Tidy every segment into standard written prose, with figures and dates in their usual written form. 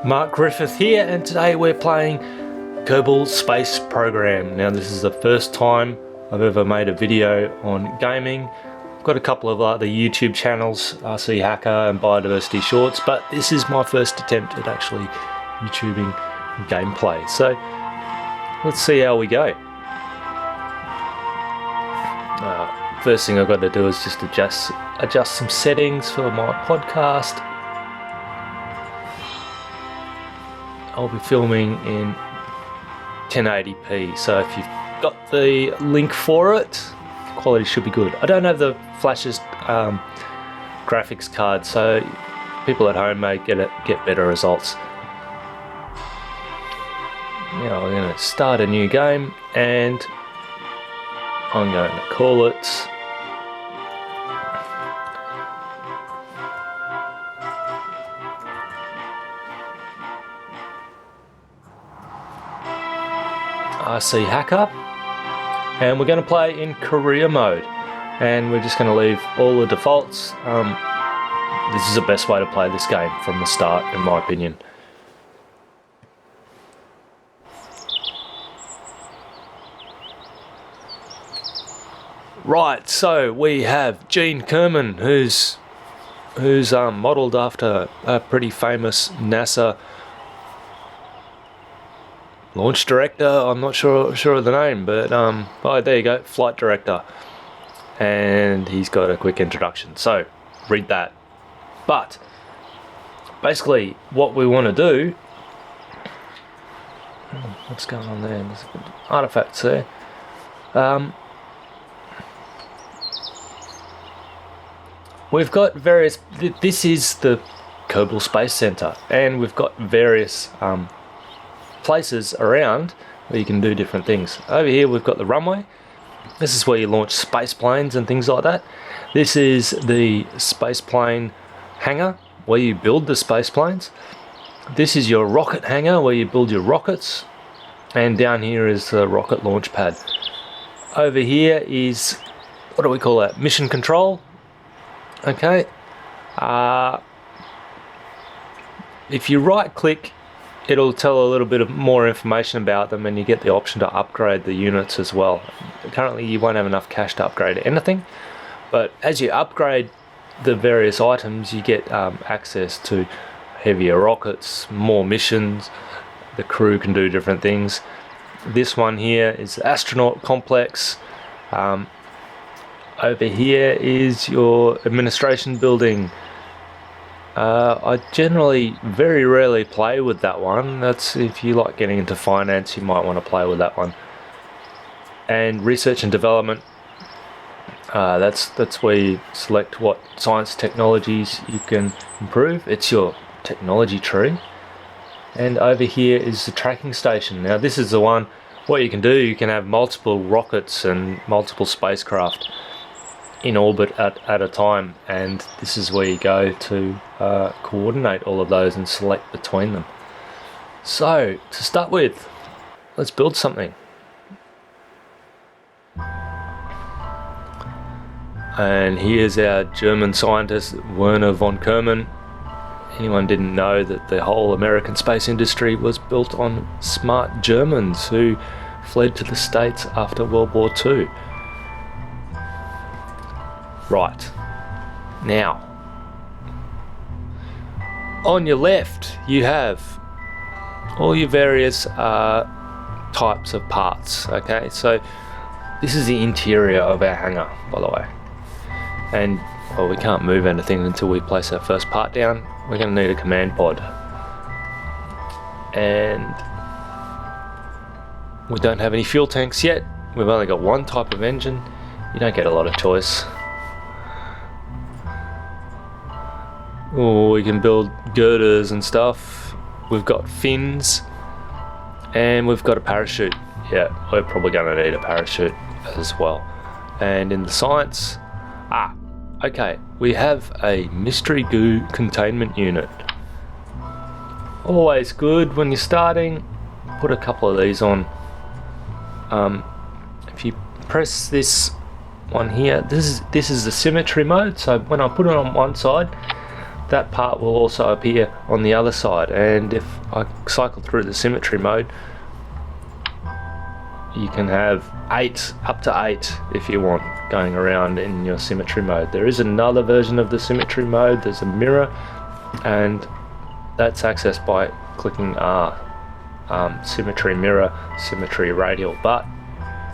Mark Griffith here, and today we're playing Kerbal Space Program. Now this is the first time I've ever made a video on gaming. I've got a couple of other YouTube channels, RC Hacker and Biodiversity Shorts, but this is my first attempt at actually YouTubing gameplay. So let's see how we go. First thing I've got to do is just adjust some settings for my podcast. I'll be filming in 1080p, so if you've got the link for it, quality should be good. I don't have the Flash's graphics card, so people at home may get better results. Now we're going to start a new game, and I'm going to call it RC Hacker, and we're going to play in career mode, and we're just going to leave all the defaults. This is the best way to play this game from the start, in my opinion. Right, so we have Gene Kerman, who's modelled after a pretty famous NASA launch director. I'm not sure of the name, but oh, there you go, flight director, and he's got a quick introduction, so read that. But basically what we want to do, what's going on there, there's artifacts there. We've got various, this is the Kerbal Space Center, and we've got various places around where you can do different things. Over here we've got the runway. This is where you launch space planes and things like that. This is the space plane hangar where you build the space planes. This is your rocket hangar where you build your rockets, and down here is the rocket launch pad. Over here is, what do we call that, mission control. Okay, if you right click, it'll tell a little bit of more information about them, and you get the option to upgrade the units as well. Currently you won't have enough cash to upgrade anything, but as you upgrade the various items, you get access to heavier rockets, more missions, the crew can do different things. This one here is the astronaut complex. Over here is your administration building. I generally very rarely play with that one. That's if you like getting into finance, you might want to play with that one. And research and development, that's where you select what science technologies you can improve. It's your technology tree. And over here is the tracking station. Now this is the one, what you can do, you can have multiple rockets and multiple spacecraft in orbit at a time, and this is where you go to coordinate all of those and select between them. So to start with, let's build something. And here's our German scientist Werner von Kerman. Anyone didn't know that the whole American space industry was built on smart Germans who fled to the States after World War II. Right, now on your left you have all your various types of parts. Okay, so this is the interior of our hangar, by the way, and well, we can't move anything until we place our first part down. We're going to need a command pod, and we don't have any fuel tanks yet. We've only got one type of engine. You don't get a lot of choice. Oh, we can build girders and stuff. We've got fins, and we've got a parachute. Yeah, we're probably going to need a parachute as well. And in the science, okay, we have a mystery goo containment unit. Always good when you're starting. Put a couple of these on. If you press this one here, this is the symmetry mode. So when I put it on one side, that part will also appear on the other side. And if I cycle through the symmetry mode, you can have 8, up to 8 if you want, going around in your symmetry mode. There is another version of the symmetry mode. There's a mirror, and that's accessed by clicking R. Symmetry mirror, symmetry radial. But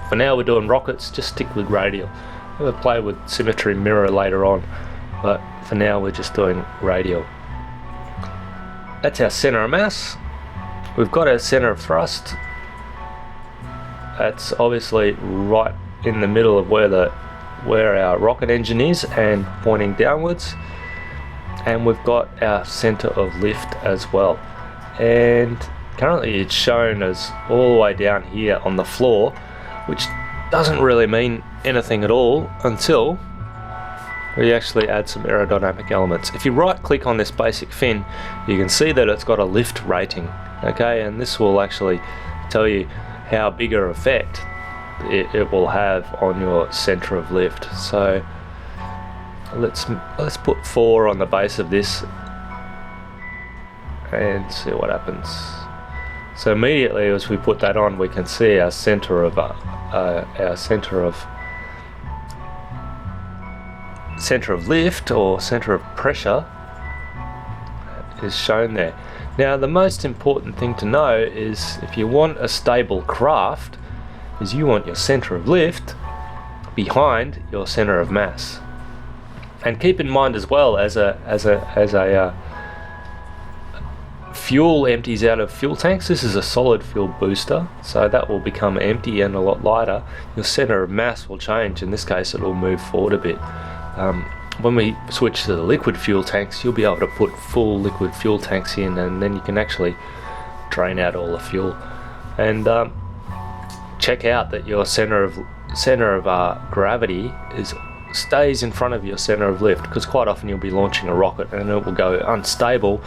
for now we're doing rockets, just stick with radial. We'll play with symmetry mirror later on, but for now we're just doing radial. That's our center of mass. We've got our center of thrust. That's obviously right in the middle of where our rocket engine is and pointing downwards. And we've got our center of lift as well. And currently it's shown as all the way down here on the floor, which doesn't really mean anything at all until we actually add some aerodynamic elements. If you right click on this basic fin, you can see that it's got a lift rating, okay, and this will actually tell you how big an effect it will have on your center of lift. So let's put 4 on the base of this and see what happens. So immediately as we put that on, we can see our center of lift or center of pressure is shown there. Now the most important thing to know is if you want a stable craft, is you want your center of lift behind your center of mass. And keep in mind as well, as a fuel empties out of fuel tanks, this is a solid fuel booster, so that will become empty and a lot lighter. Your center of mass will change. In this case, it will move forward a bit. When we switch to the liquid fuel tanks, you'll be able to put full liquid fuel tanks in, and then you can actually drain out all the fuel. And check out that your center of gravity stays in front of your center of lift, because quite often you'll be launching a rocket and it will go unstable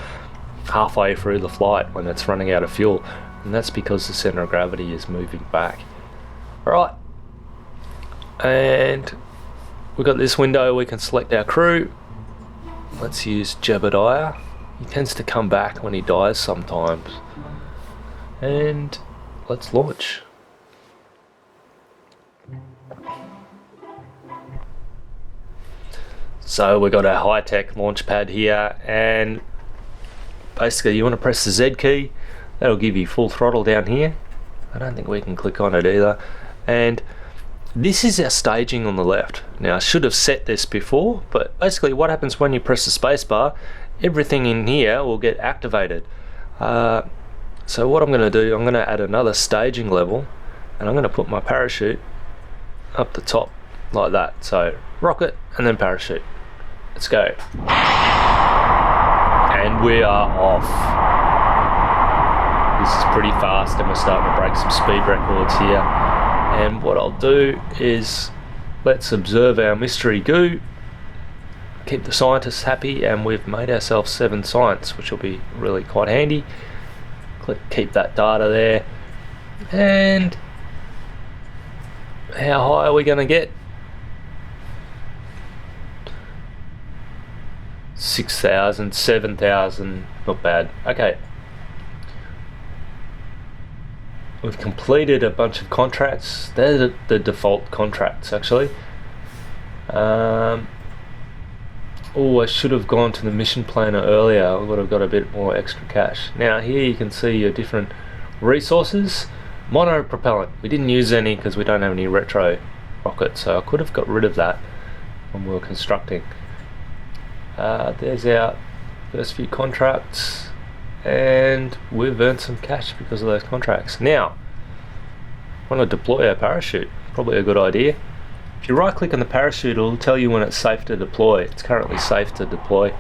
halfway through the flight when it's running out of fuel, and that's because the center of gravity is moving back. Alright, and we've got this window. We can select our crew. Let's use Jebediah. He tends to come back when he dies sometimes. And let's launch. So we've got our high-tech launch pad here, and basically you want to press the Z key. That'll give you full throttle down here. I don't think we can click on it either. And this is our staging on the left. Now I should have set this before, but basically what happens when you press the spacebar, everything in here will get activated. So what I'm going to do, I'm going to add another staging level, and I'm going to put my parachute up the top like that. So rocket and then parachute. Let's go. And we are off. This is pretty fast, and we're starting to break some speed records here. And what I'll do is let's observe our mystery goo, keep the scientists happy, and we've made ourselves 7 science, which will be really quite handy. Click keep that data there. And how high are we going to get? 6,000, 7,000, not bad. Okay. We've completed a bunch of contracts. They're the default contracts, actually. Oh, I should have gone to the mission planner earlier. I would have got a bit more extra cash. Now here you can see your different resources. Monopropellant. We didn't use any because we don't have any retro rockets, so I could have got rid of that when we were constructing. There's our first few contracts, and we've earned some cash because of those contracts. Now, I want to deploy our parachute. Probably a good idea. If you right click on the parachute, it'll tell you when it's safe to deploy. It's currently safe to deploy.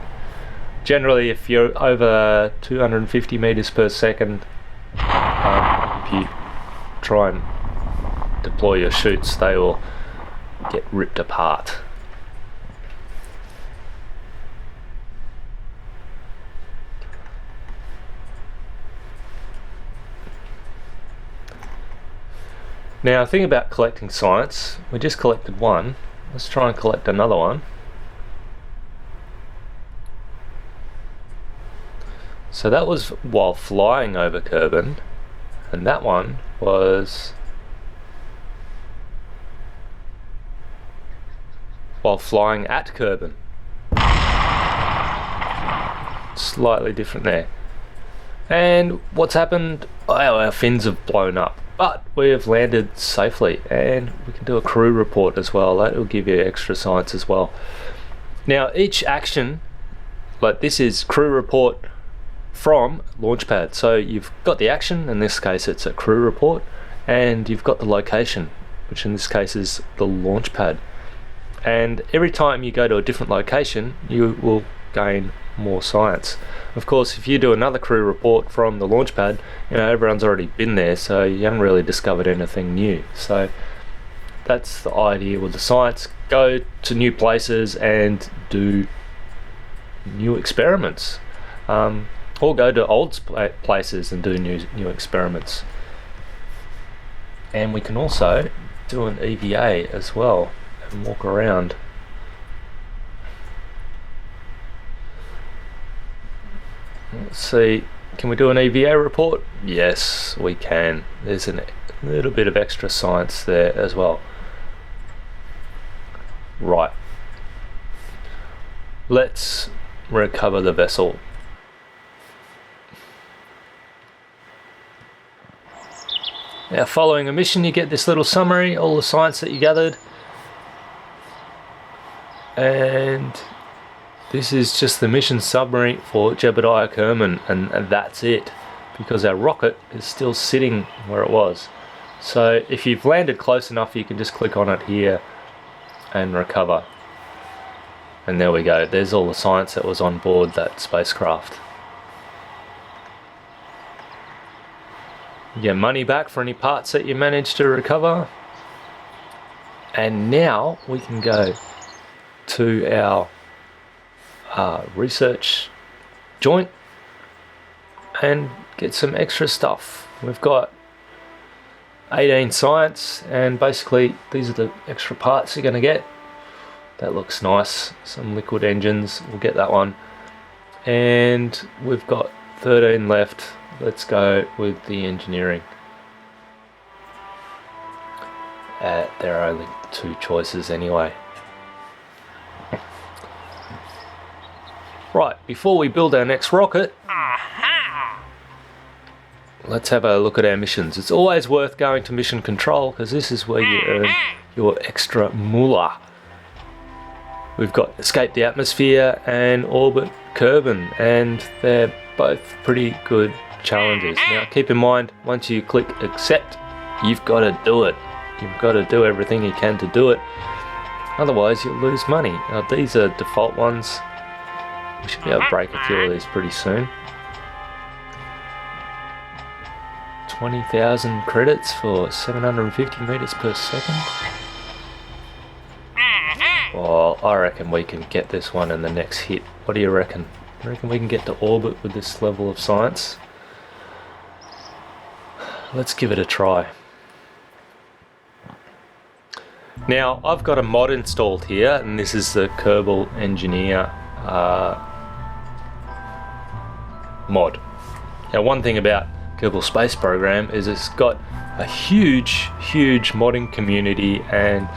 Generally, if you're over 250 meters per second, if you try and deploy your chutes, they will get ripped apart. Now, the thing about collecting science, we just collected one. Let's try and collect another one. So that was while flying over Kerbin, and that one was while flying at Kerbin. Slightly different there. And what's happened? Our fins have blown up, but we have landed safely, and we can do a crew report as well. That will give you extra science as well. Now each action, like this, is crew report from Launchpad. So you've got the action, in this case it's a crew report, and you've got the location, which in this case is the Launchpad. And every time you go to a different location, you will gain more science. Of course, if you do another crew report from the Launchpad, you know, everyone's already been there, so you haven't really discovered anything new. So that's the idea with the science. Go to new places and do new experiments. Or go to old places and do new experiments. And we can also do an EVA as well and walk around. Let's see, can we do an EVA report? Yes, we can. There's a little bit of extra science there as well. Right. Let's recover the vessel. Now, following a mission, you get this little summary, all the science that you gathered. And this is just the mission summary for Jebediah Kerman, and that's it, because our rocket is still sitting where it was. So if you've landed close enough, you can just click on it here and recover. And there we go, there's all the science that was on board that spacecraft. You get money back for any parts that you managed to recover. And now we can go to our research joint and get some extra stuff. We've got 18 science, and basically these are the extra parts you're going to get. That looks nice. Some liquid engines, we'll get that one. And we've got 13 left. Let's go with the engineering. There are only 2 choices anyway. Right, before we build our next rocket, let's have a look at our missions. It's always worth going to mission control, because this is where you earn your extra moolah. We've got Escape the Atmosphere and Orbit Kerbin, and they're both pretty good challenges. Now keep in mind, once you click accept, you've got to do it. You've got to do everything you can to do it, otherwise you'll lose money. Now these are default ones. We should be able to break a few of these pretty soon. 20,000 credits for 750 meters per second. Well, I reckon we can get this one in the next hit. What do you reckon? I reckon we can get to orbit with this level of science. Let's give it a try. Now, I've got a mod installed here, and this is the Kerbal Engineer mod. Now, one thing about Kerbal Space Program is it's got a huge modding community, and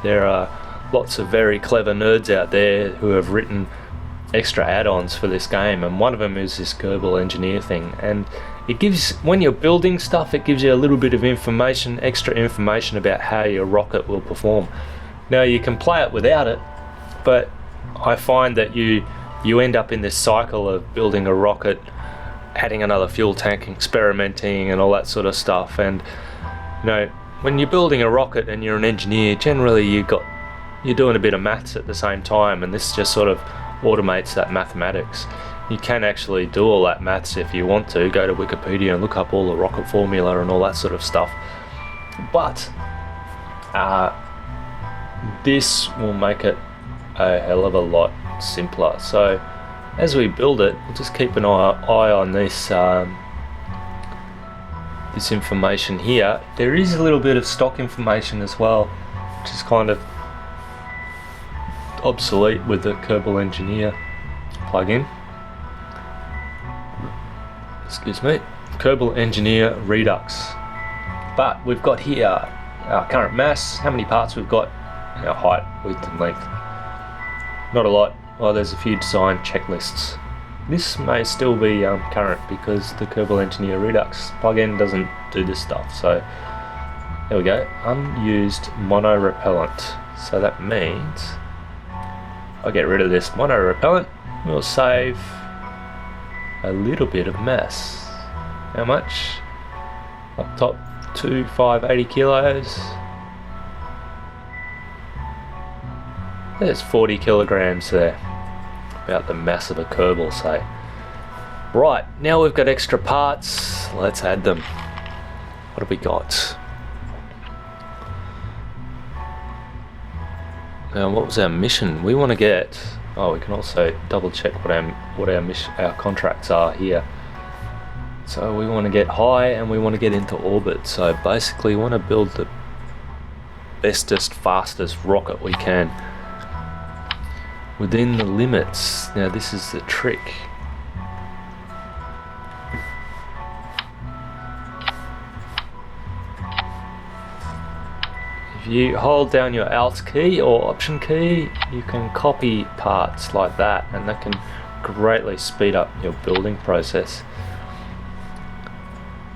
there are lots of very clever nerds out there who have written extra add-ons for this game, and one of them is this Kerbal Engineer thing, and it gives, when you're building stuff, it gives you a little bit of information, extra information about how your rocket will perform. Now you can play it without it, but I find that you end up in this cycle of building a rocket, adding another fuel tank, experimenting and all that sort of stuff. And you know, when you're building a rocket and you're an engineer, generally you're doing a bit of maths at the same time, and this just sort of automates that mathematics. You can actually do all that maths if you want to. Go to Wikipedia and look up all the rocket formula and all that sort of stuff. But this will make it a hell of a lot simpler. So as we build it, we'll just keep an eye on this this information here. There is a little bit of stock information as well, which is kind of obsolete with the Kerbal Engineer plugin. excuse me, Kerbal Engineer Redux. But we've got here our current mass, how many parts we've got, our height, width and length. Not a lot. Well, there's a few design checklists. This may still be current because the Kerbal Engineer Redux plugin doesn't do this stuff. So there we go, unused mono repellent. So that means I'll get rid of this mono repellent. We'll save a little bit of mass. How much? Up top, 580 kilos. There's 40 kilograms there. About the mass of a Kerbal, say. Right, now we've got extra parts. Let's add them. What have we got? Now, what was our mission? We want to get. Oh, we can also double check what our contracts are here. So we want to get high and we want to get into orbit. So basically, we want to build the bestest, fastest rocket we can within the limits. Now, this is the trick. If you hold down your Alt key or Option key, you can copy parts like that, and that can greatly speed up your building process.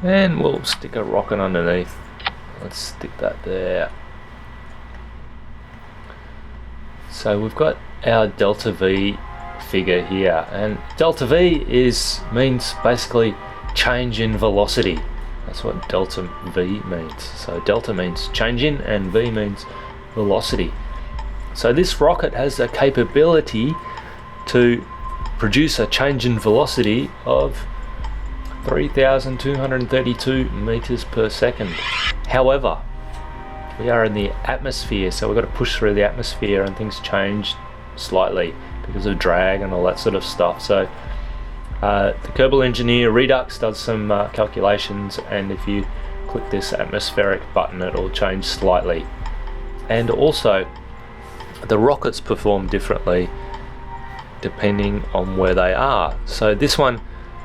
And we'll stick a rocket underneath. Let's stick that there. So we've got our delta V figure here, and delta V means basically change in velocity. That's what delta V means. So delta means change in and V means velocity. So this rocket has a capability to produce a change in velocity of 3,232 meters per second. However, we are in the atmosphere, so we've got to push through the atmosphere and things change slightly because of drag and all that sort of stuff. So the Kerbal Engineer Redux does some calculations, and if you click this atmospheric button, it will change slightly. And also, the rockets perform differently depending on where they are. So this one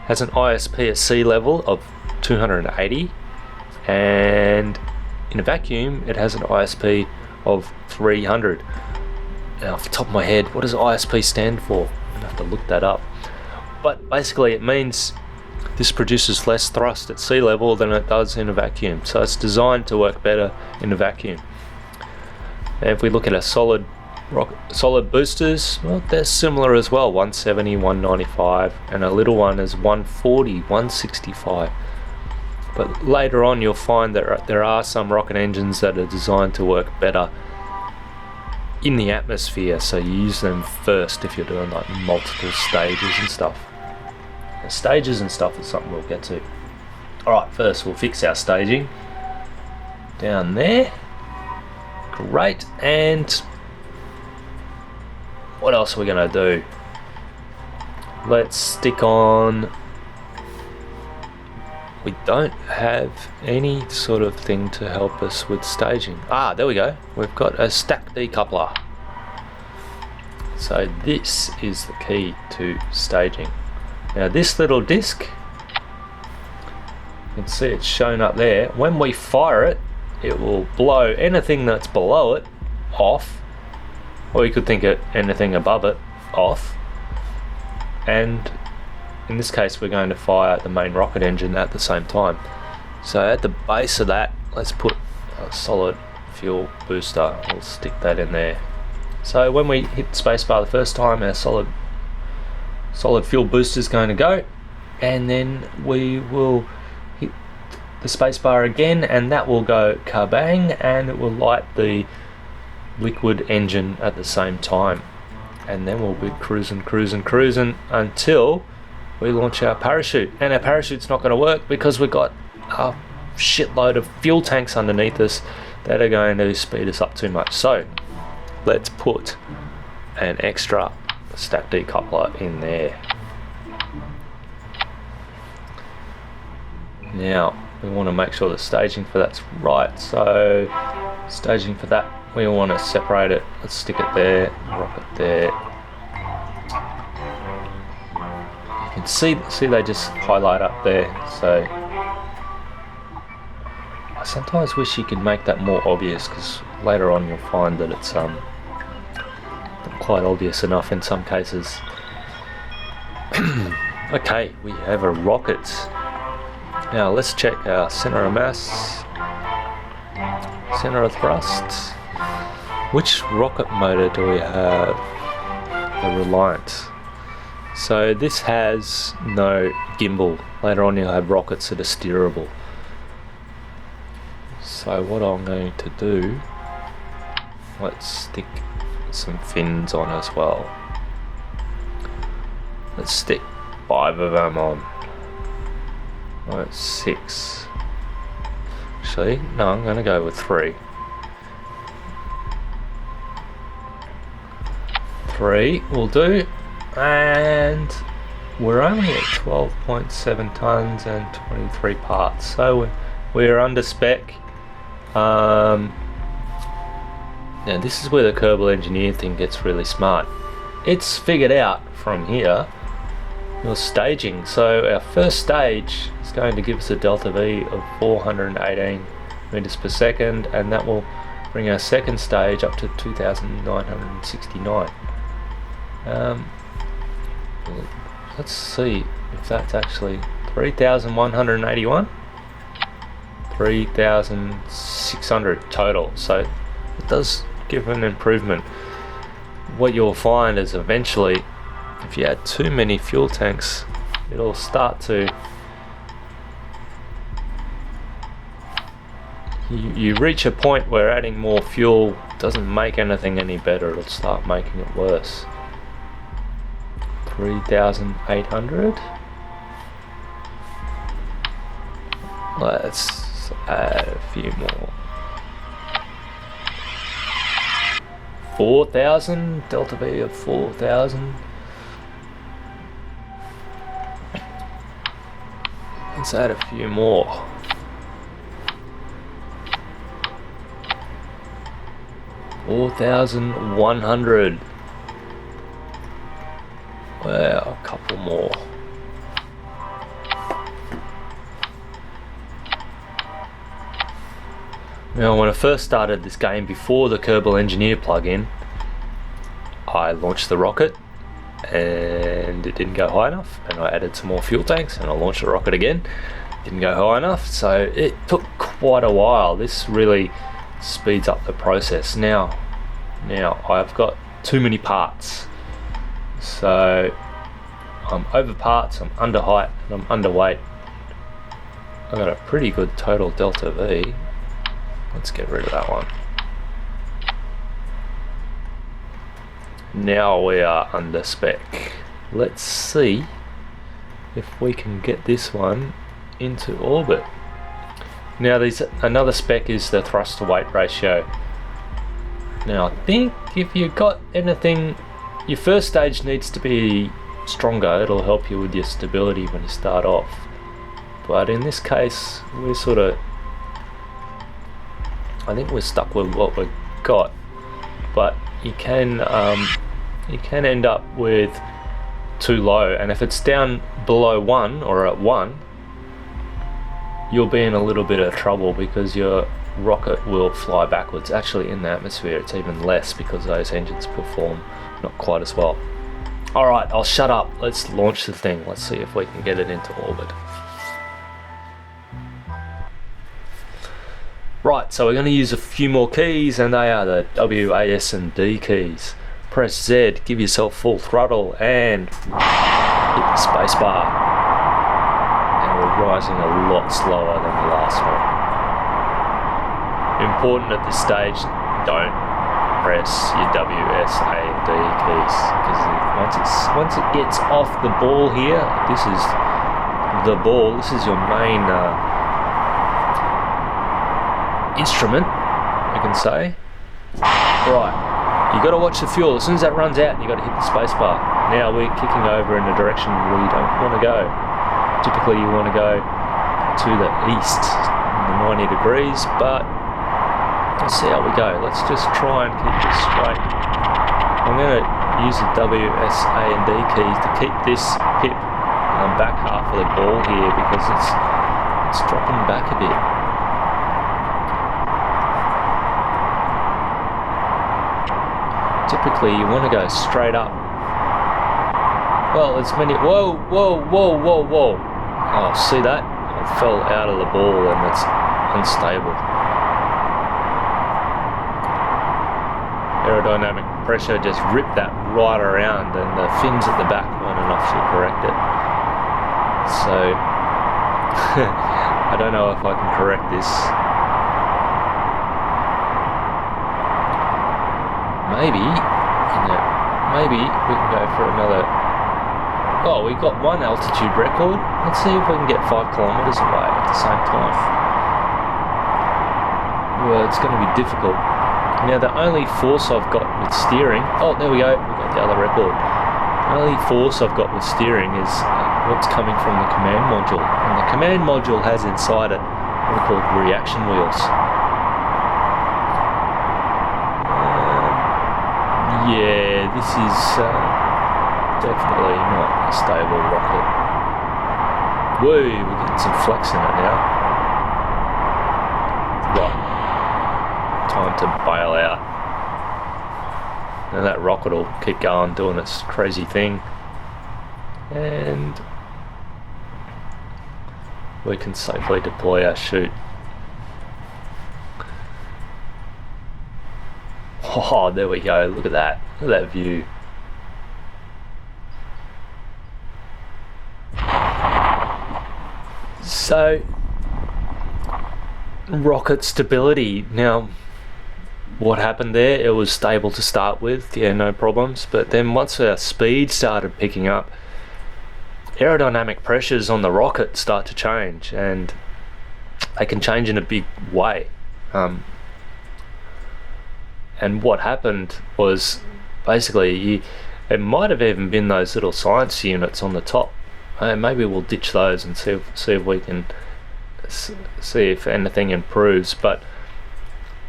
has an ISP at sea level of 280, and in a vacuum it has an ISP of 300. Now, off the top of my head, what does ISP stand for? I'm gonna have to look that up. But basically it means this produces less thrust at sea level than it does in a vacuum. So it's designed to work better in a vacuum. And if we look at a solid boosters, well, they're similar as well, 170, 195, and a little one is 140, 165. But later on you'll find that there are some rocket engines that are designed to work better in the atmosphere, so you use them first if you're doing like multiple stages and stuff. The stages and stuff is something we'll get to. Alright, first we'll fix our staging. Down there. Great, and what else are we going to do? Let's stick on. We don't have any sort of thing to help us with staging. Ah, there we go. We've got a stack decoupler. So this is the key to staging. Now this little disc, you can see it's shown up there. When we fire it, it will blow anything that's below it off, or you could think of anything above it off. And in this case, we're going to fire the main rocket engine at the same time. So at the base of that, let's put a solid fuel booster. We'll stick that in there. So when we hit spacebar the first time, our solid fuel booster is going to go, and then we will hit the spacebar again, and that will go kabang, and it will light the liquid engine at the same time. And then we'll be cruising until we launch our parachute. And our parachute's not going to work because we've got a shitload of fuel tanks underneath us that are going to speed us up too much. So let's put an extra stack decoupler in there. Now we want to make sure the staging for that's right. So staging for that, we want to separate it. Let's stick it there, rocket there. You can see they just highlight up there. So I sometimes wish you could make that more obvious, because later on you'll find that it's not quite obvious enough in some cases. Okay, we have a rocket. Now let's check our center of mass, center of thrust. Which rocket motor do we have? The Reliant. So this has no gimbal. Later on you'll have rockets that are steerable. So what I'm going to do, let's stick some fins on as well. Let's stick 5 of them on. That's 6. Actually, no, I'm going to go with 3. 3 will do. And we're only at 12.7 tons and 23 parts. So we're under spec. Now this is where the Kerbal engineer thing gets really smart. It's figured out from here your staging. So our first stage is going to give us a delta V of 418 meters per second, and that will bring our second stage up to 2,969. Let's see if that's actually 3,181, 3,600 total. So it does give an improvement. What you'll find is eventually, if you add too many fuel tanks, it'll start to, you reach a point where adding more fuel doesn't make anything any better. It'll start making it worse. 3,800. Let's add a few more. 4,000, delta V of 4,000. Let's add a few more. $4,100. Well, a couple more. Now, when I first started this game before the Kerbal Engineer plugin, I launched the rocket and it didn't go high enough, and I added some more fuel tanks and I launched the rocket again. Didn't go high enough, so it took quite a while. This really speeds up the process. Now I've got too many parts, so I'm over parts, I'm under height, and I'm underweight. I've got a pretty good total delta V. Let's get rid of that one. Now we are under spec. Let's see if we can get this one into orbit. Now there's another spec is the thrust to weight ratio. Now I think if you've got anything, your first stage needs to be stronger. It'll help you with your stability when you start off. But in this case, we're sort of, I think we're stuck with what we've got. But you can end up with too low, and if it's down below 1 or at 1, you'll be in a little bit of trouble because your rocket will fly backwards. Actually, in the atmosphere it's even less because those engines perform not quite as well. Alright, I'll shut up. Let's launch the thing. Let's see if we can get it into orbit. Right, so we're going to use a few more keys, and they are the W, A, S and D keys. Press Z, give yourself full throttle, and hit the space bar. And we're rising a lot slower than the last one. Important at this stage, don't press your W, S, A and D keys, because once it gets off the ball here, this is the ball, this is your main instrument, I can say. Right, you got to watch the fuel. As soon as that runs out, you got to hit the space bar. Now we're kicking over in a direction we don't want to go. Typically you want to go to the east in the 90 degrees, but let's see how we go. Let's just try and keep this straight. I'm going to use the W, S, A and D keys to keep this pip back half of the ball here because it's dropping back a bit. Typically you want to go straight up. Well, it's many. Whoa. Oh, see that? I fell out of the ball and it's unstable. Aerodynamic pressure just ripped that right around, and the fins at the back weren't enough to correct it. So I don't know if I can correct this. Maybe we can go for another. Oh, we got one altitude record. Let's see if we can get 5 kilometers away at the same time. Well, it's going to be difficult. Now, the only force I've got with steering... Oh, there we go. We got the other record. The only force I've got with steering is what's coming from the command module. And the command module has inside it what are called reaction wheels. Yeah, this is definitely not a stable rocket. Whoa, we're getting some flex in it now. Right, time to bail out. And that rocket will keep going, doing its crazy thing. And we can safely deploy our chute. Oh, there we go. Look at that. Look at that view. So, rocket stability. Now, what happened there? It was stable to start with. Yeah, no problems. But then once our speed started picking up, aerodynamic pressures on the rocket start to change, and they can change in a big way. And what happened was basically it might have even been those little science units on the top. Maybe we'll ditch those and see if we can see if anything improves. But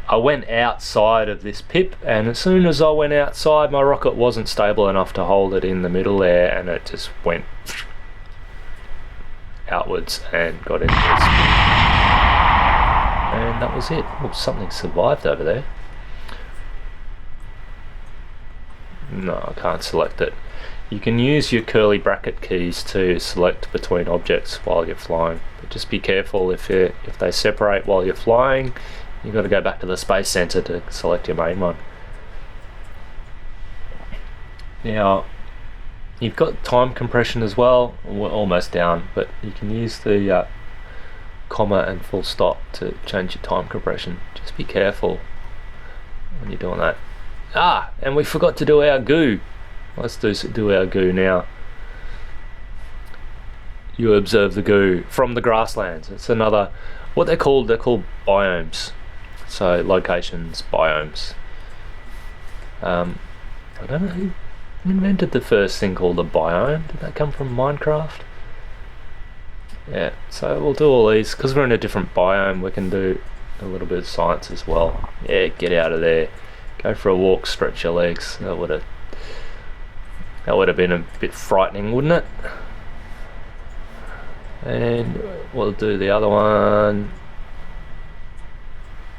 I went outside of this pip, and as soon as I went outside, my rocket wasn't stable enough to hold it in the middle there, and it just went outwards and got into its spin. And that was it. Oh, something survived over there. No, I can't select it. You can use your curly bracket keys to select between objects while you're flying, but just be careful if they separate while you're flying. You've got to go back to the Space Center to select your main one. Now, you've got time compression as well. We're almost down, but you can use the comma and full stop to change your time compression. Just be careful when you're doing that. And we forgot to do our goo. Let's do our goo now. You observe the goo from the grasslands. It's another, what they're called biomes. So locations, biomes. I don't know who invented the first thing called a biome. Did that come from Minecraft? Yeah, so we'll do all these. Because we're in a different biome, we can do a little bit of science as well. Yeah, get out of there. Go for a walk, stretch your legs. That would have been a bit frightening, wouldn't it? And we'll do the other one.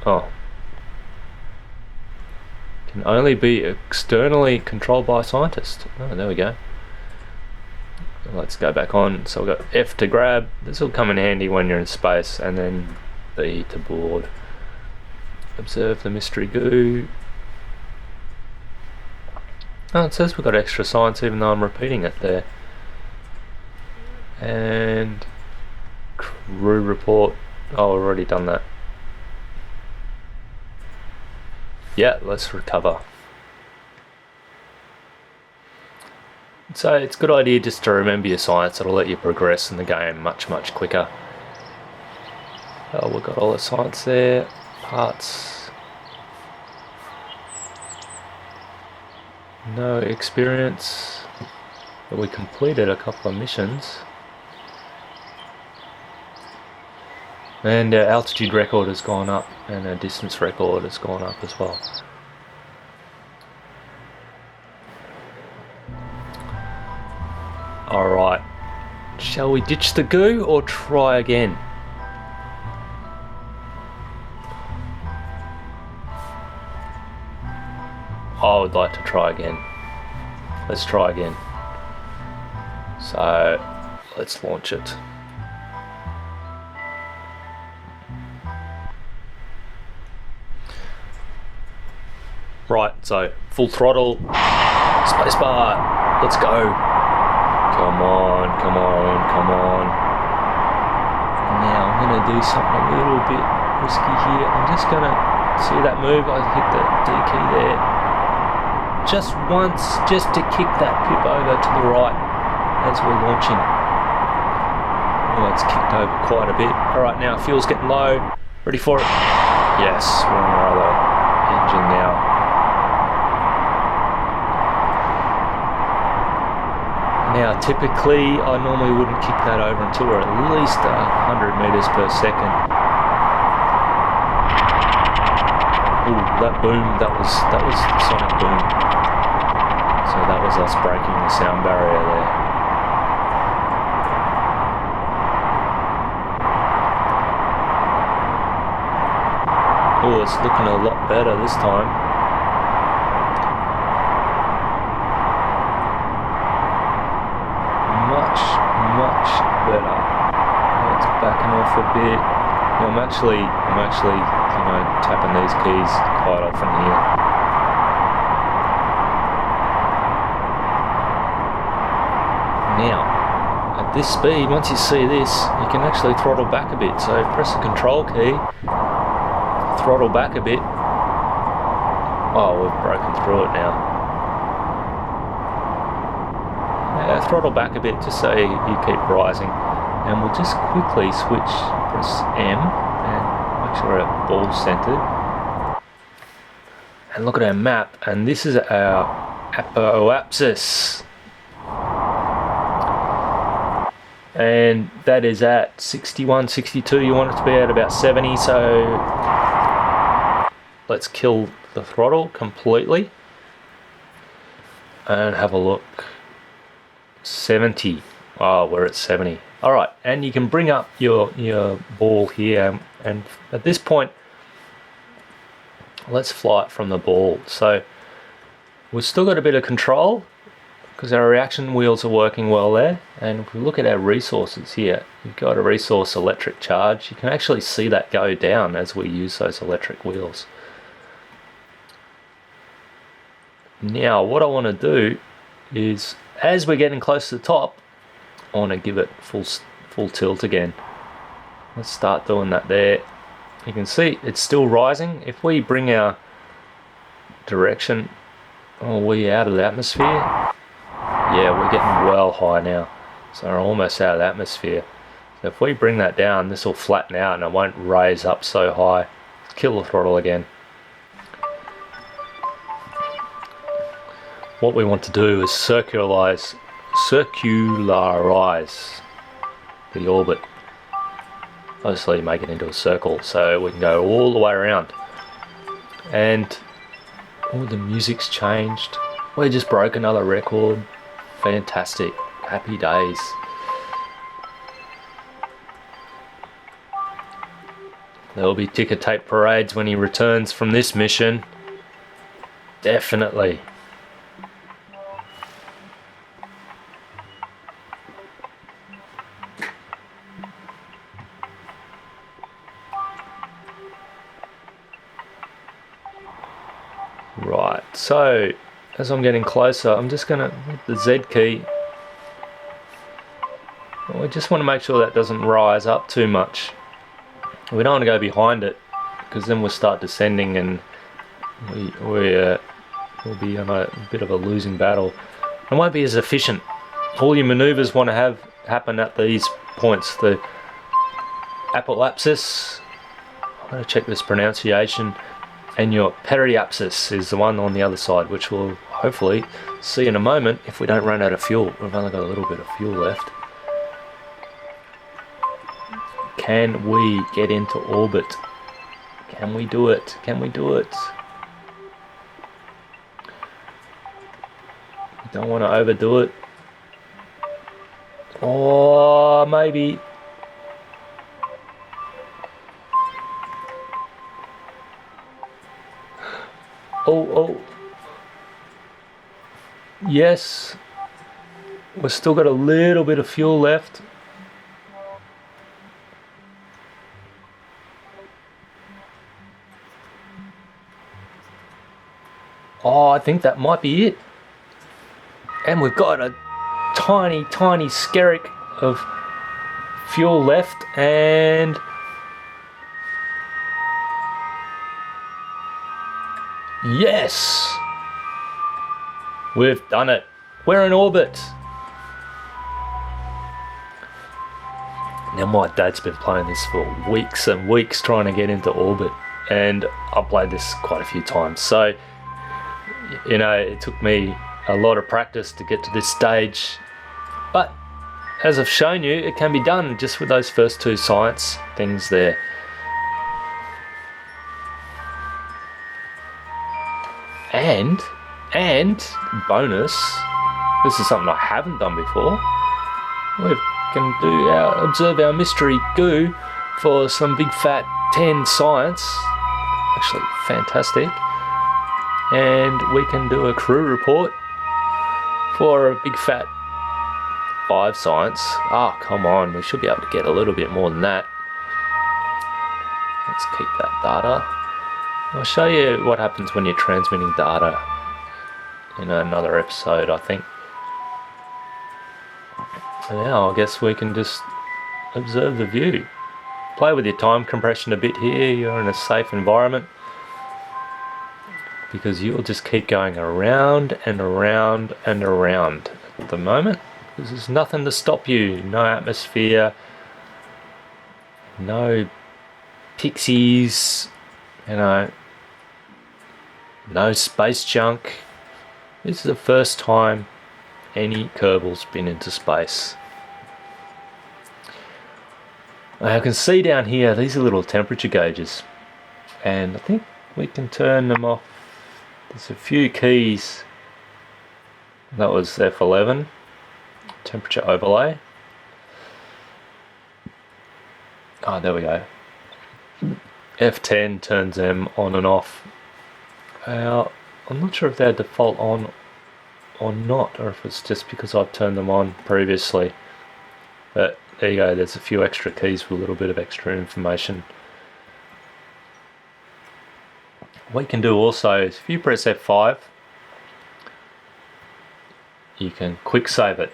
Oh. Can only be externally controlled by a scientist. Oh, there we go. Let's go back on. So we've got F to grab. This will come in handy when you're in space, and then B to board. Observe the mystery goo. Oh, it says we've got extra science even though I'm repeating it there. And crew report. Oh, I've already done that. Yeah, let's recover. So it's a good idea just to remember your science. It'll let you progress in the game much quicker. Oh, we've got all the science there. Parts. No experience, but we completed a couple of missions. And our altitude record has gone up, and our distance record has gone up as well. Alright, Shall we ditch the goo or try again? I would like to try again. Let's try again. So let's launch it. Right, so full throttle, spacebar, let's go. Come on, come on, come on. Now I'm gonna do something a little bit risky here. I'm just gonna see that move. I hit the D key there. Just once, just to kick that pip over to the right as we're launching. Oh, it's kicked over quite a bit. Alright, now fuel's getting low. Ready for it? Yes, we're on our other engine now. Now, typically, I normally wouldn't kick that over until we're at least 100 meters per second. Ooh, that boom, that was the sonic boom. So that was us breaking the sound barrier there. Oh, it's looking a lot better this time. Much better. It's backing off a bit. I'm actually, tapping these keys quite often here. Now, at this speed, once you see this, you can actually throttle back a bit. So press the control key, throttle back a bit. Oh, we've broken through it now. Throttle back a bit just so you keep rising, and we'll just quickly press M and make sure we're at ball centered and look at our map, and this is our apoapsis, and that is at 61, 62. You want it to be at about 70, so let's kill the throttle completely and have a look. 70. Oh, we're at 70. Alright, and you can bring up your ball here, and at this point let's fly it from the ball. So we've still got a bit of control because our reaction wheels are working well there, and if we look at our resources here, you've got a resource electric charge. You can actually see that go down as we use those electric wheels. Now what I want to do is, as we're getting close to the top, I want to give it full tilt again. Let's start doing that there. You can see it's still rising. If we bring our direction way out of the atmosphere, yeah, we're getting well high now. So we're almost out of the atmosphere. So if we bring that down, this will flatten out and it won't raise up so high. Kill the throttle again. What we want to do is circularize the orbit. Obviously make it into a circle so we can go all the way around. And the music's changed. We just broke another record. Fantastic. Happy days. There'll be ticker tape parades when he returns from this mission. Definitely. Right, so as I'm getting closer, I'm just going to hit the Z key. We just want to make sure that doesn't rise up too much. We don't want to go behind it, because then we'll start descending and we'll be on a bit of a losing battle. It won't be as efficient. All your maneuvers want to have happen at these points. The apoapsis, I'm going to check this pronunciation, and your periapsis is the one on the other side, which we'll hopefully see in a moment if we don't run out of fuel. We've only got a little bit of fuel left. Can we get into orbit? Can we do it? Can we do it? Don't want to overdo it. Or maybe... Oh. Yes. We've still got a little bit of fuel left. Oh, I think that might be it. And we've got a tiny skerrick of fuel left, and yes, we've done it. We're in orbit. Now, my dad's been playing this for weeks and weeks trying to get into orbit, and I've played this quite a few times, so you know, it took me a lot of practice to get to this stage, but as I've shown you, it can be done just with those first two science things there. And bonus, this is something I haven't done before. We can observe our mystery goo for some big fat 10 science. Actually, fantastic. And we can do a crew report for a big fat 5 science. Ah, come on, we should be able to get a little bit more than that. Let's keep that data. I'll show you what happens when you're transmitting data in another episode, I think. And now I guess we can just observe the view. Play with your time compression a bit here. You're in a safe environment, because you'll just keep going around and around and around at the moment, because there's nothing to stop you. No atmosphere, no pixies, you know, no space junk. This is the first time any Kerbal's been into space. Now I can see down here, these are little temperature gauges, and I think we can turn them off. There's a few keys. That was F11, temperature overlay. Oh, there we go. F10 turns them on and off. I'm not sure if they're default on or not, or if it's just because I've turned them on previously. But there you go, there's a few extra keys with a little bit of extra information. What you can do also is, if you press F5, you can quick save it.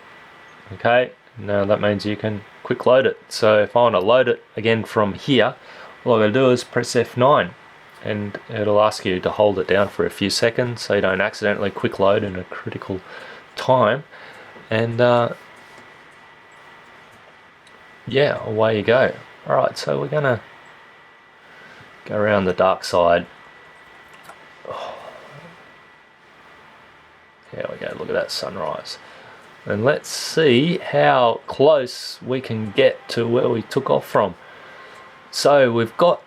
Okay, now that means you can quick load it. So if I want to load it again from here, all I gotta do is press F9, and it'll ask you to hold it down for a few seconds so you don't accidentally quick load in a critical time. And yeah, away you go. Alright, so we're gonna go around the dark side. There we go, look at that sunrise. And let's see how close we can get to where we took off from. So we've got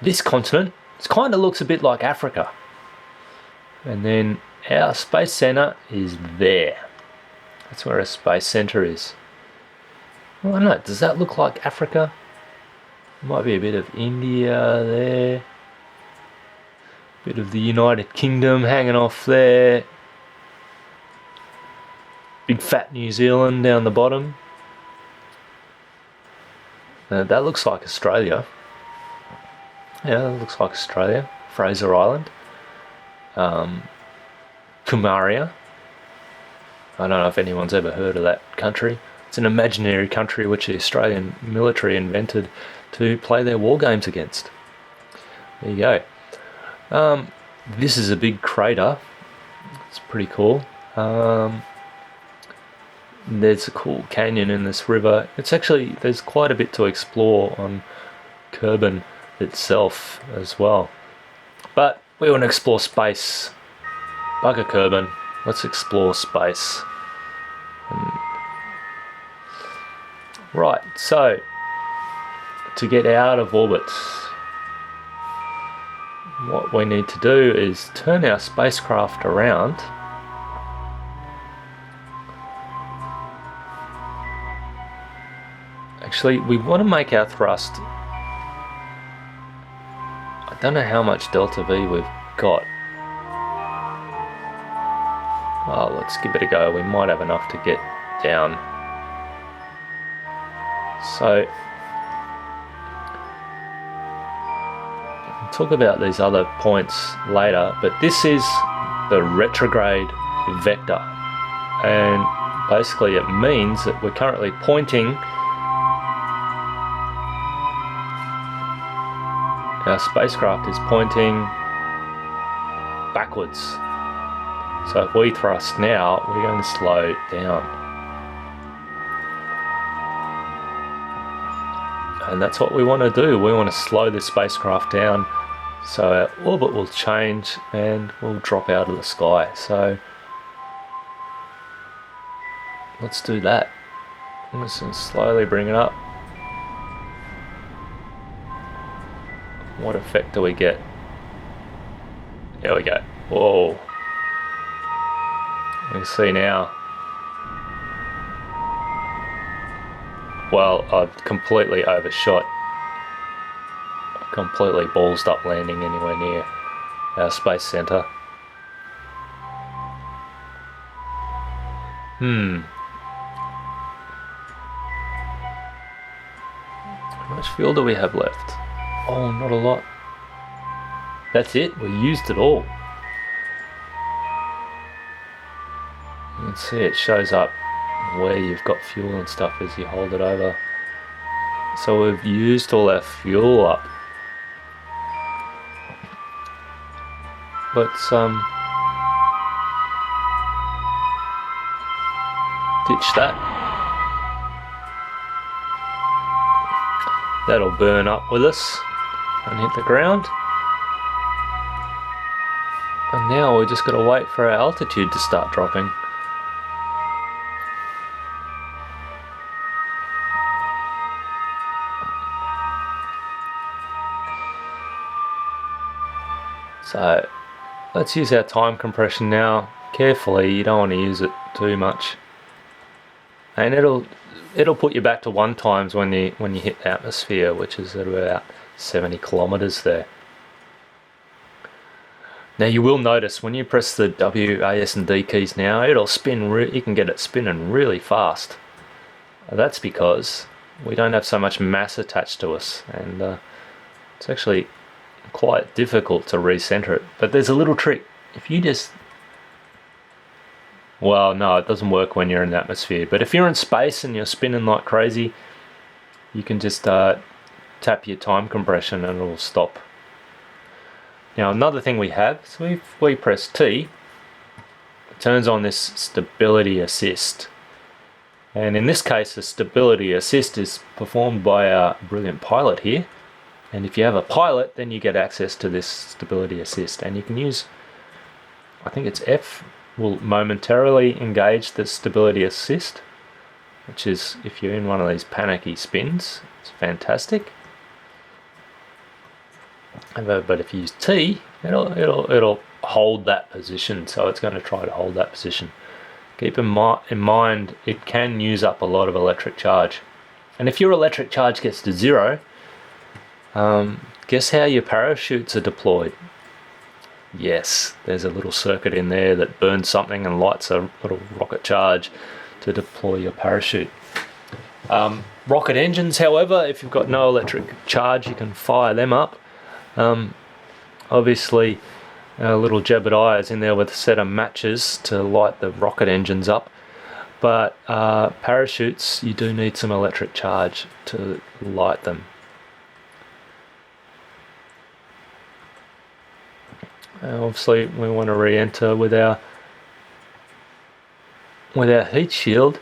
this continent. It kind of looks a bit like Africa. And then our space center is there. That's where our space center is. Well, I don't know, does that look like Africa? Might be a bit of India there. Bit of the United Kingdom hanging off there. Big fat New Zealand down the bottom. That looks like Australia. Yeah, that looks like Australia. Fraser Island. Kumaria. I don't know if anyone's ever heard of that country. It's an imaginary country which the Australian military invented to play their war games against. There you go. This is a big crater. It's pretty cool. There's a cool canyon in this river. There's quite a bit to explore on Kerbal itself as well. But we want to explore space. Bugger Kerbal. Let's explore space. Right, so to get out of orbit, what we need to do is turn our spacecraft around Actually, we want to make our thrust. I don't know how much delta V we've got. Oh, let's give it a go. We might have enough to get down. So, we'll talk about these other points later, but this is the retrograde vector. And basically it means that we're currently pointing our spacecraft is pointing backwards. So if we thrust now, we're going to slow down. And that's what we want to do. We want to slow the spacecraft down so our orbit will change and we'll drop out of the sky. So let's do that. I'm just going to slowly bring it up. What effect do we get? There we go. Whoa. You can see now. Well, I've completely overshot. I've completely ballsed up landing anywhere near our space center. How much fuel do we have left? Oh, not a lot. That's it, we used it all. You can see it shows up where you've got fuel and stuff as you hold it over. So we've used all our fuel up. Let's ditch that. That'll burn up with us and hit the ground. And now we're just got to wait for our altitude to start dropping. So let's use our time compression now. Carefully, you don't want to use it too much. And it'll put you back to 1 times when you hit the atmosphere, which is at about 70 kilometers there. Now you will notice when you press the W, A, S and D keys now, it'll spin, you can get it spinning really fast. That's because we don't have so much mass attached to us, and it's actually quite difficult to recenter it. But there's a little trick. If you just... Well, no, it doesn't work when you're in the atmosphere, but if you're in space and you're spinning like crazy, you can just tap your time compression and it'll stop. Now another thing we have, so if we press T, it turns on this stability assist. And in this case, the stability assist is performed by our brilliant pilot here. And if you have a pilot, then you get access to this stability assist. And you can use, I think it's F, will momentarily engage the stability assist, which is if you're in one of these panicky spins, it's fantastic. But if you use T, it'll hold that position, so it's going to try to hold that position. Keep in mind it can use up a lot of electric charge, and if your electric charge gets to 0, guess how your parachutes are deployed? Yes, there's a little circuit in there that burns something and lights a little rocket charge to deploy your parachute. Rocket engines, however, if you've got no electric charge, you can fire them up. Obviously a little Jebediah is in there with a set of matches to light the rocket engines up, but parachutes, you do need some electric charge to light them. Obviously we want to re-enter with our heat shield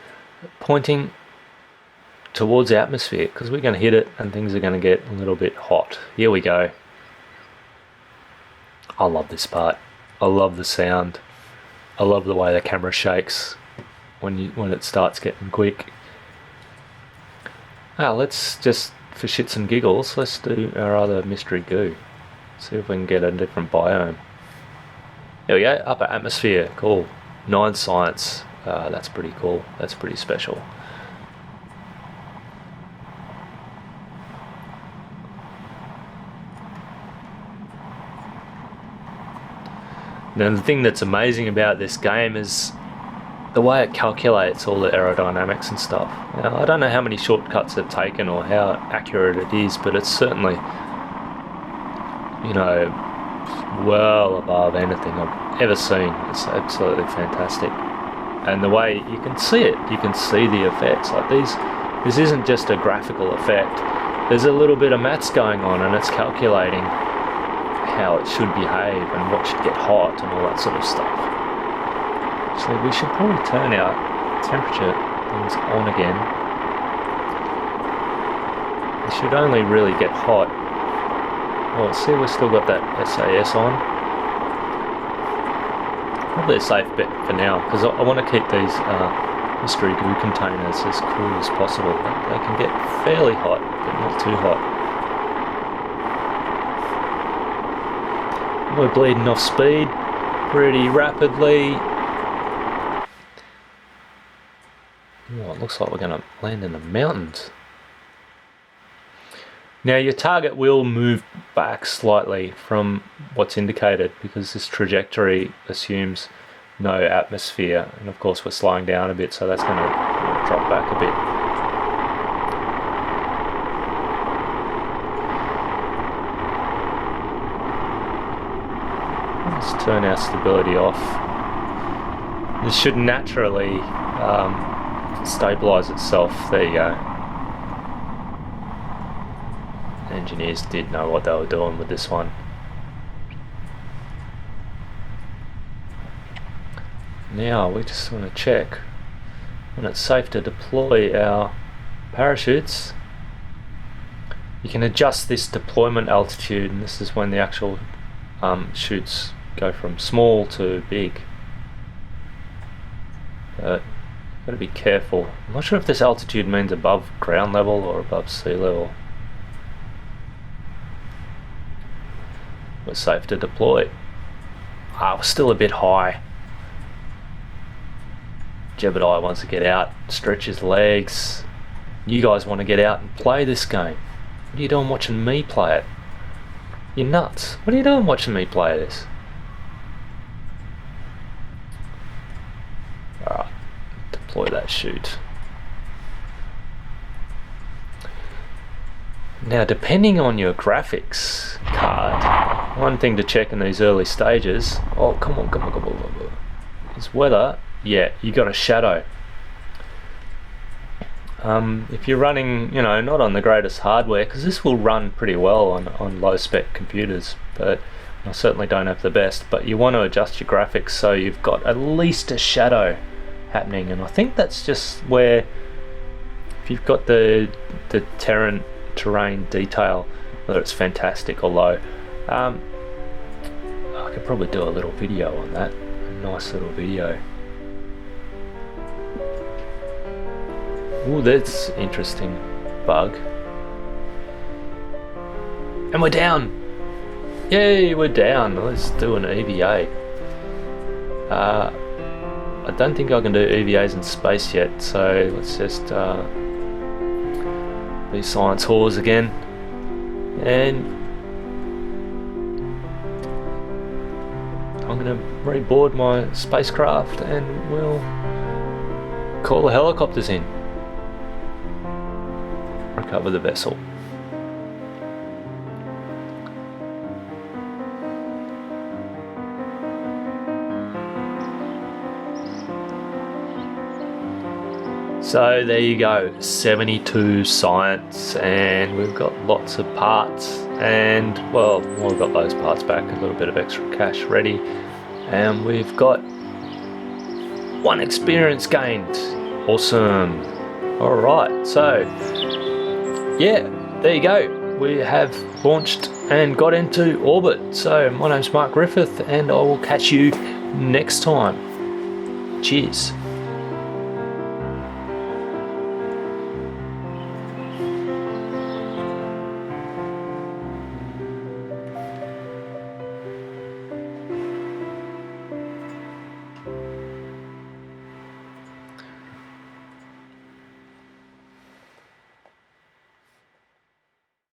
pointing towards the atmosphere, because we're going to hit it and things are going to get a little bit hot. Here we go. I love this part. I love the sound. I love the way the camera shakes when it starts getting quick. Let's just, for shits and giggles, let's do our other mystery goo. See if we can get a different biome. There we go, upper atmosphere, cool. 9 science, that's pretty cool, that's pretty special. Now the thing that's amazing about this game is the way it calculates all the aerodynamics and stuff. Now, I don't know how many shortcuts they've taken or how accurate it is, but it's certainly, well above anything I've ever seen. It's absolutely fantastic. And the way you can see it, you can see the effects. Like this isn't just a graphical effect. There's a little bit of maths going on, and it's calculating how it should behave and what should get hot and all that sort of stuff. So we should probably turn our temperature things on again. It should only really get hot. Well, see, we've still got that SAS on. Probably a safe bet for now, because I want to keep these mystery goo containers as cool as possible. They can get fairly hot, but not too hot. We're bleeding off speed pretty rapidly. Oh, it looks like we're going to land in the mountains. Now your target will move back slightly from what's indicated because this trajectory assumes no atmosphere, and of course we're slowing down a bit, so that's going to drop back a bit. Let's turn our stability off. This should naturally stabilize itself. There you go. Engineers did know what they were doing with this one. Now we just want to check when it's safe to deploy our parachutes. You can adjust this deployment altitude, and this is when the actual chutes go from small to big. Got to be careful. I'm not sure if this altitude means above ground level or above sea level. We're safe to deploy. We're still a bit high. Jebediah wants to get out, stretch his legs. You guys want to get out and play this game. What are you doing watching me play it? You're nuts. What are you doing watching me play this? Alright, deploy that chute. Now, depending on your graphics card, one thing to check in these early stages, come on, is whether, you got a shadow. If you're running, not on the greatest hardware, because this will run pretty well on low spec computers, but I certainly don't have the best, but you want to adjust your graphics so you've got at least a shadow happening, and I think that's just where, if you've got the terrain detail, whether it's fantastic or low, I could probably do a little video on that, a nice little video. Ooh, that's interesting bug. And we're down! Yay, we're down. Let's do an EVA. I don't think I can do EVAs in space yet, so let's just be science whores again. And I'm going to reboard my spacecraft and we'll call the helicopters in. Recover the vessel. So there you go, 72 science, and we've got lots of parts, and well, we've got those parts back, a little bit of extra cash ready, and we've got 1 experience gained. Awesome. Alright, so yeah, there you go. We have launched and got into orbit. So my name's Mark Griffith, and I will catch you next time. Cheers.